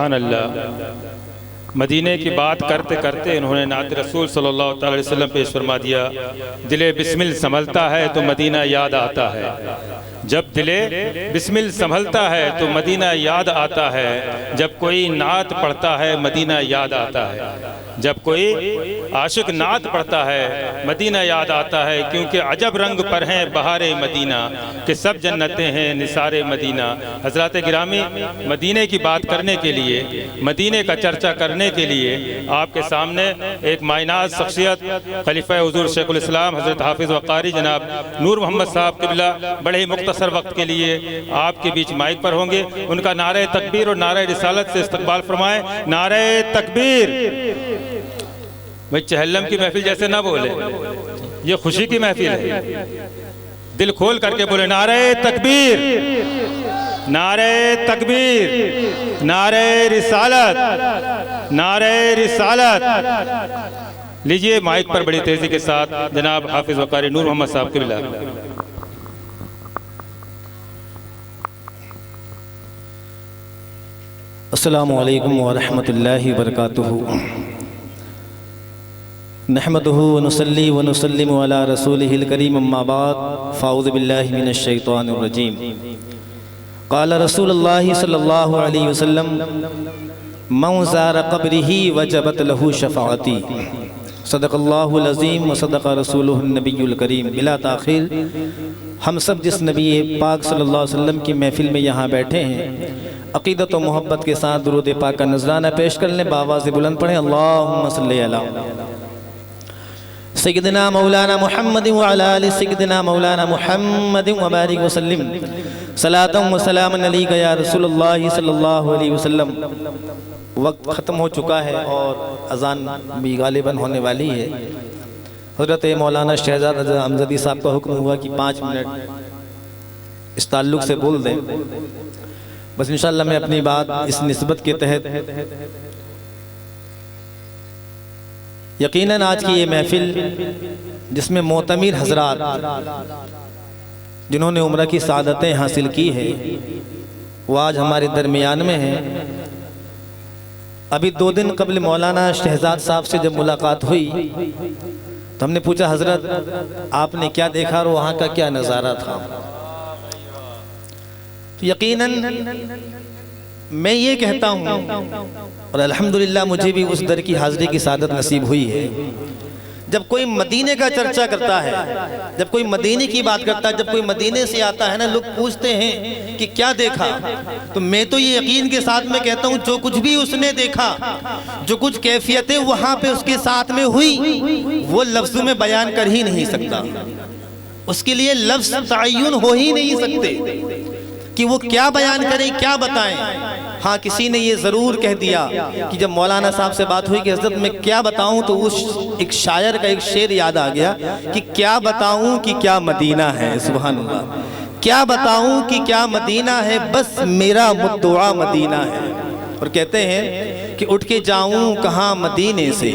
अल्लाह। मदीने की बात करते करते उन्होंने नात रसूल सल्लल्लाहु अलैहि वसल्लम पेश फरमा दिया, दिले बिस्मिल संभलता है तो मदीना याद आता है। जब दिले बिस्मिल संभलता है तो मदीना याद आता है। जब कोई नात पढ़ता है मदीना याद आता है। जब कोई आशिक नात पढ़ता है मदीना याद आता है। क्योंकि अजब रंग पर हैं बहारे मदीना कि सब जन्नतें हैं निसारे मदीना। हज़रात गिरामी, मदीने की बात करने के लिए, मदीने का चर्चा करने के लिए आपके सामने एक मायनाज शख्सियत खलीफा हुज़ूर शेखुल इस्लाम हज़रत हाफिज़ व क़ारी जनाब नूर मोहम्मद साहब क़िबला बड़े ही मुख्तसर वक्त के लिए आपके बीच माइक पर होंगे। उनका नारे तकबीर और नारे रिसालत से इस्तकबाल फरमाएं। नारे तकबीर। भाई चहल्लम की महफिल जैसे ना बोले, ये खुशी की महफिल है। दिल खोल करके बोले नारे तकबीर, नारे तकबीर, नारे रिसालत, नारे रिसालत। लीजिए माइक पर बड़ी तेजी के साथ जनाब हाफिज वकारी नूर मोहम्मद साहब क़िबला। अस्सलामु अलैकुम व रहमतुल्लाहि व बरकातुहू। नहमदुहु व नुसल्ली व नुसल्लिमु अला रसूलिहिल करीम अम्मा बाद फ़ाऊज़ु बिल्लाहि मिनश शैतानिर रजीम। क़ाल रसूलुल्लाहि सल्लल्लाहु अलैहि वसल्लम मन ज़ारा क़ब्रिही वजबत लहू शफ़ाअती। सदक़ल्लाहुल अज़ीम व सदक़ रसूलुहुन नबियुल करीम। बिला ताख़ीर हम सब जिस नबी पाक सल्लल्लाहु अलैहि वसल्लम की महफ़िल में यहाँ बैठे हैं, अक़ीदत व मोहब्बत के साथ दुरूद पाक का नज़राना पेश कर लें। बावाज़ बुलंद पढ़ें अल्लाहुम्मा सल्लि अला सय्यिदना मौलाना मुहम्मद व अला आलि सय्यिदना मौलाना मुहम्मद व बारिक वसल्लिम सलातम व सलामन अलैका या रसूलुल्लाह सल्लल्लाहु अलैहि वसल्लम। वक्त ख़त्म हो चुका है और अज़ान भी गालिबन होने वाली है। हज़रत मौलाना शहजाद अमजदी साहब का हुक्म हुआ कि 5 मिनट इस ताल्लुक़ से बोल दें। बस इंशाअल्लाह मैं अपनी बात इस निस्बत के तहत, यकीनन आज की ये महफिल जिसमें मोतमिर हजरात जिन्होंने उम्र की सादतें हासिल की है वो आज हमारे दरमियान में हैं। अभी 2 दिन कबल मौलाना शहजाद साहब से जब मुलाकात हुई तो हमने पूछा हजरत आपने क्या देखा और वहाँ का क्या नज़ारा था। तो यकीनन मैं ये कहता हूँ और अल्हम्दुलिल्लाह मुझे भी उस दर की हाज़िरी की सादत नसीब हुई है। जब कोई मदीने का चर्चा करता है, जब कोई मदीने की बात करता है, जब कोई मदीने से आता है ना, लोग पूछते हैं कि क्या देखा, तो मैं तो ये यकीन के साथ में कहता हूँ जो कुछ भी उसने देखा, जो कुछ कैफियतें वहाँ पे उसके साथ में हुई वो लफ्ज़ों में बयान कर ही नहीं सकता। उसके लिए लफ्ज़ तअय्युन हो ही नहीं सकते कि वो क्या बयान करें, क्या बताएं। हाँ, किसी ने ये ज़रूर कह दिया कि जब मौलाना साहब से बात हुई कि हज़रत मैं क्या बताऊं, तो उस एक शायर का एक शेर याद आ गया कि क्या बताऊं कि क्या मदीना है। सुभान अल्लाह। क्या बताऊं कि क्या मदीना है, बस मेरा मुद्दुआ मदीना है। और कहते हैं कि उठ के जाऊं कहाँ मदीने से,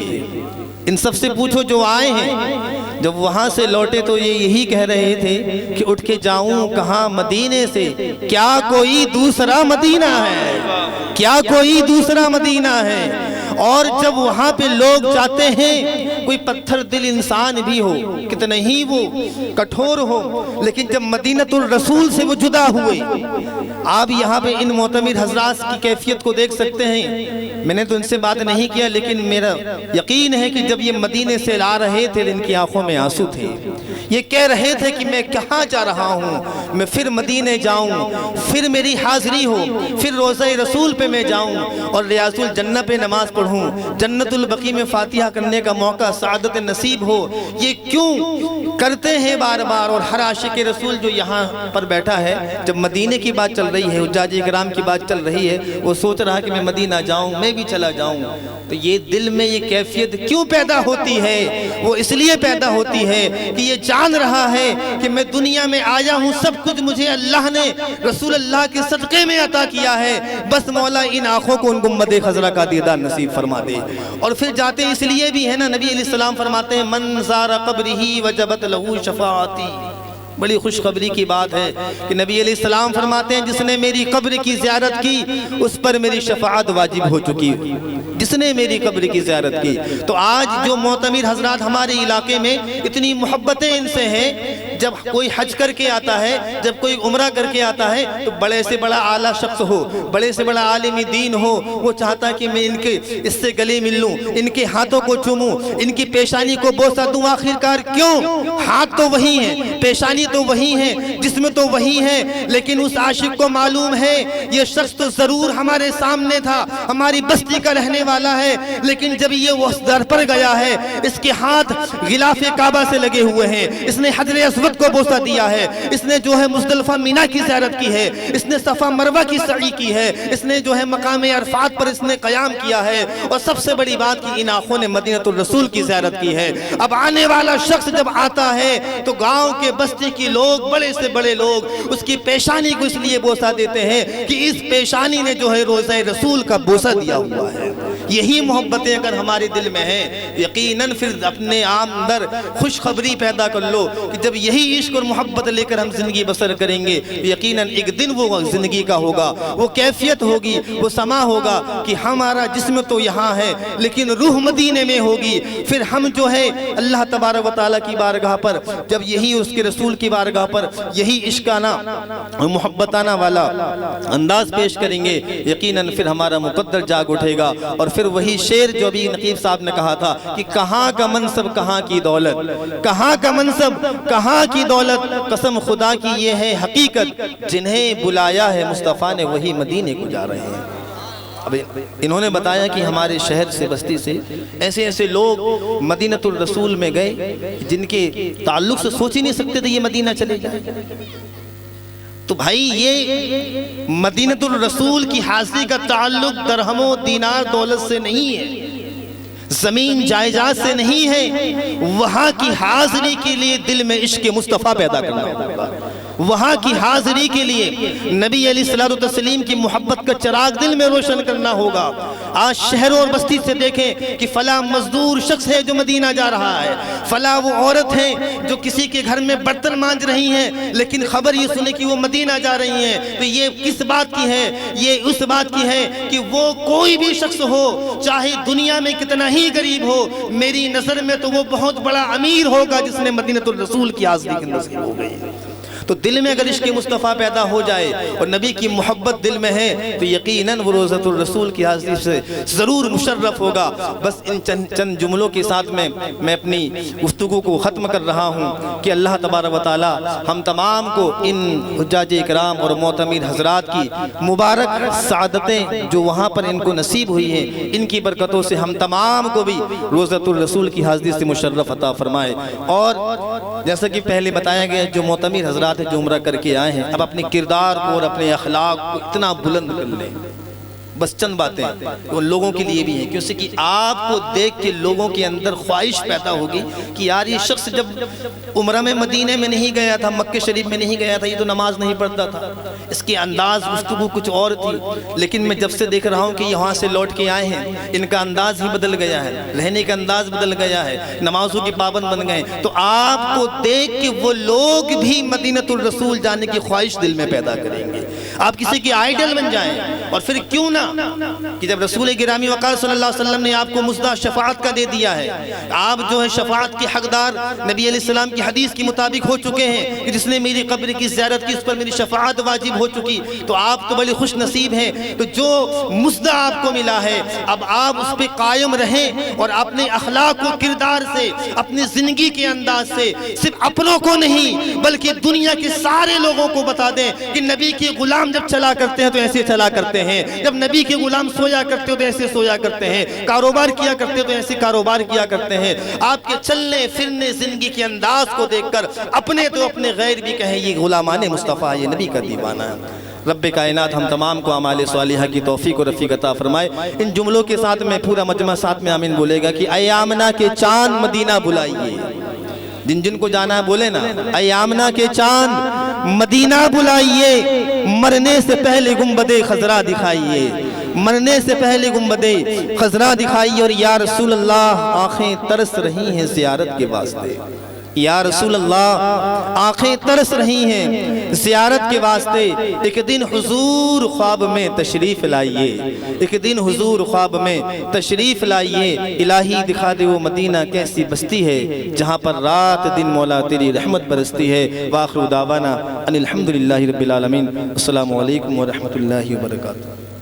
इन सब से पूछो जो आए हैं। जब वहाँ से लौटे तो ये यही कह रहे थे कि उठ के जाऊं कहाँ मदीने से, क्या कोई दूसरा मदीना है, क्या कोई दूसरा मदीना है। और जब वहाँ पे लोग जाते हैं, कोई पत्थर दिल इंसान भी हो, कितने ही वो कठोर हो, लेकिन जब मदीनतुल रसूल से वो जुदा हुए, आप यहाँ पे इन मोतमिर हजरात की कैफियत को देख सकते हैं। मैंने तो इनसे बात नहीं किया, लेकिन मेरा यकीन है कि जब ये मदीने से ला रहे थे इनकी आंखों में आंसू थे। ये कह रहे थे कि मैं कहाँ जा रहा हूँ, मैं फिर मदीने जाऊँ, फिर मेरी हाजिरी हो, फिर रोज़ा रसूल पे मैं जाऊँ और रियाजुल जन्नत पे नमाज पढ़ूँ, जन्नतुल बकी में फातिहा करने का मौका सादत नसीब हो। ये क्यों करते हैं बार बार। और हर आशिक रसूल जो यहाँ पर बैठा है, जब मदीने की बात चल रही है, हुज्जाज इकराम की बात चल रही है, वो सोच रहा कि मैं मदीना जाऊँ, मैं भी चला जाऊँ। तो ये दिल में ये कैफियत क्यों पैदा होती है, वो इसलिए पैदा होती है कि ये जान रहा है कि मैं दुनिया में आया हूँ, सब कुछ मुझे अल्लाह ने रसूल अल्लाह के सदक़े में अता किया है। बस मौला इन आँखों को उन गुम्बद खज़रा का दीदार नसीब फरमा दे। और फिर जाते इसलिए भी है ना, नबी अलैहिस्सलाम फरमाते हैं मन ज़ारा क़ब्रिही वजबत लहू शफ़ाअती। बड़ी खुशखबरी की बात है कि नबी अलैहिस्सलाम फरमाते हैं, जिसने मेरी कब्र की ज़ियारत की उस पर मेरी शफाअत वाजिब हो चुकी। जिसने मेरी कब्र की ज़ियारत की। तो आज जो मोतमिर हजरात हमारे इलाके में इतनी मोहब्बतें इनसे हैं, जब कोई हज करके आता है, जब कोई उम्रा करके आता है, तो बड़े से बड़ा आला शख्स हो, बड़े से बड़ा आलिम दीन हो, वो चाहता है कि मैं इनके इससे गले मिल लूं, इनके हाथों को चूमूं, इनकी पेशानी को बोसा दूं। आखिरकार क्यों? हाथ तो वही है, पेशानी तो वही है, जिस्म तो वही है, लेकिन उस आशिक को मालूम है ये शख्स तो जरूर हमारे सामने था, हमारी बस्ती का रहने वाला है, लेकिन जब ये उस दर पर गया है, इसके हाथ गिलाफे काबा से लगे हुए हैं, इसने हजरे अस्वद को बोसा दिया है, इसने जो है मुज़दलिफा मीना की ज़ियारत की है, इसने सफ़ा मरवा की सई की है, इसने जो है मकाम अरफात पर इसने क़याम किया है, और सबसे बड़ी बात कि इन आँखों ने मदीनतुर रसूल की ज़ियारत की है। अब आने वाला शख्स जब आता है तो गाँव के बस्ती के लोग, बड़े से बड़े लोग उसकी पेशानी को इसलिए बोसा देते हैं कि इस पेशानी ने जो है रोज़ा रसूल का बोसा दिया हुआ है। यही मोहब्बतें अगर हमारे दिल में हैं, यकीनन फिर अपने अंदर खुशखबरी पैदा कर लो कि जब यही इश्क और मोहब्बत लेकर हम जिंदगी बसर करेंगे, यकीनन एक दिन वो जिंदगी का होगा, वो कैफियत होगी, वो समा होगा कि हमारा जिस्म तो यहाँ है लेकिन रूह मदीने में होगी। फिर हम जो है अल्लाह तबारक व तआला की बारगाह पर जब यही उसके रसूल की बारगाह पर यही इश्काना और मोहब्बताना वाला अंदाज पेश करेंगे, यकीनन फिर हमारा मुकद्दर जाग उठेगा। और फिर वही शेर जो अभी नकीब साहब ने कहा था कि कहाँ का मनसब कहाँ की दौलत, कहाँ का मनसब कहाँ की दौलत, कसम खुदा की ये है हकीकत, जिन्हें बुलाया है मुस्तफ़ा ने वही मदीने को जा रहे हैं। अब इन्होंने बताया कि हमारे शहर से, बस्ती से ऐसे ऐसे लोग मदीनतुर रसूल में गए जिनके ताल्लुक से सोच ही नहीं सकते थे ये मदीना चले जाए। तो भाई ये मदीनतुर रसूल की हाज़िरी का ताल्लुक दरहमो दीनार दौलत से नहीं है, जमीन जायदाद से नहीं है। वहाँ की हाज़िरी के लिए दिल में इश्क मुस्तफ़ा पैदा करना होगा, वहाँ की हाज़िरी के लिए नबी अलैहिस्सलातु तस्लीम की मोहब्बत का चिराग दिल में रोशन करना होगा। आज शहरों और बस्ती से देखें कि फला मजदूर शख्स है जो मदीना जा रहा है, फला वो औरत है जो किसी के घर में बर्तन मांज रही हैं, लेकिन खबर ये सुने कि वो मदीना जा रही हैं। तो ये किस बात की है? ये उस बात की है कि वो कोई भी शख्स हो, चाहे दुनिया में कितना ही गरीब हो, मेरी नज़र में तो वो बहुत बड़ा अमीर होगा जिसने मदीनतुर रसूल की हाज़िरी की नसीब हो गई। तो दिल में अगर इश्क़ मुस्तफ़ा पैदा हो जाए और नबी की मोहब्बत दिल में है तो यकीनन वो रोज़तुर रसूल की हाज़िरी से ज़रूर मुशर्रफ होगा। बस इन चंद जुमलों के साथ में मैं अपनी गुफ्तगू को ख़त्म कर रहा हूँ कि अल्लाह तबारक व तआला हम तमाम को इन हुज्जाज इकराम और मोतमिर हज़रात की मुबारक सादतें जो वहाँ पर इनको नसीब हुई हैं, इनकी बरकतों से हम तमाम को भी रोज़तुर रसूल की हाज़िरी से मुशर्रफ अता फरमाए। और जैसा कि पहले बताया गया, जो मोतमिर हज़रात जो उम्रा करके आए हैं, अब अपने किरदार को और अपने अखलाक को इतना बुलंद कर लें। बस चंद बातें वो लोगों के लिए भी हैं, क्योंकि आपको देख के लोगों के अंदर ख्वाहिश पैदा होगी कि यार ये शख्स जब उम्रा में मदीने में नहीं गया था, मक्के शरीफ में नहीं गया था, ये तो नमाज नहीं पढ़ता था, इसके अंदाज गुफ्तगू कुछ और थी। लेकिन मैं जब से देख रहा हूँ कि यहाँ से लौट के आए हैं, इनका अंदाज ही बदल गया है, रहने का अंदाज बदल गया है, नमाजों के पाबंद बन गए। तो आपको देख के वो लोग भी मदीनतुर रसूल जाने की ख्वाहिश दिल में पैदा करेंगे, आप किसी के आइडल बन जाएं। और फिर क्यों ना कि जब रसूल गिरामी वक़ार सल्लल्लाहु अलैहि वसल्लम ने आपको मुज़दा शफ़ाअत का दे दिया है, आप जो है शफ़ाअत के हकदार नबी अलैहिस्सलाम की हदीस के मुताबिक हो चुके हैं कि जिसने मेरी कब्र की ज़ियारत की उस पर मेरी शफ़ाअत वाजिब हो चुकी, तो आप तो बड़े खुश नसीब हैं। तो जो मुज़दा आपको मिला है, अब आप उस पर कायम रहें और अपने अखलाक को, किरदार से, अपनी ज़िंदगी के अंदाज से सिर्फ अपनों को नहीं बल्कि दुनिया के सारे लोगों को बता दें कि नबी के गुलाम जब चला करते हैं तो ऐसे चला करते हैं, जब नबी के गुलाम सोया करते हो तो ऐसे सोया करते हैं, कारोबार किया करते हो तो ऐसे कारोबार किया करते हैं। आपके चलने फिरने जिंदगी के अंदाज को देखकर अपने तो अपने गैर भी कहें ये गुलामाने मुस्तफ़ा, ये नबी का दीवाना है। रब्बे कायनात हम तमाम को अमाल सालिहा की तौफीक और रफ़ीक अता फरमाए। इन जुमलों के साथ में पूरा मजमा साथ में आमीन बोलेगा कि ऐ आमना के चांद मदीना बुलाइए, जिन जिन को जाना है बोले ना, ऐ आमना के चांद मदीना बुलाइए, मरने से पहले गुंबदे खजरा दिखाइए, मरने से पहले गुंबदे खजरा दिखाइए। और या रसूल अल्लाह आँखें तरस रही हैं ज़ियारत के वास्ते, या रसूल अल्लाह आंखें तरस रही हैं ज़ियारत के वास्ते, एक दिन हुजूर ख्वाब में तशरीफ़ लाइए, एक दिन हुजूर ख्वाब में तशरीफ़ लाइए। इलाही दिखा दे वो मदीना कैसी बस्ती है जहाँ पर रात दिन मौला तेरी रहमत बरसती है। वाखिरु दावाना अनिल हम्दुलिल्लाहि रब्बिल आलमीन। अस्सलामु अलैकुम व रहमतुल्लाहि व बरकातुहू।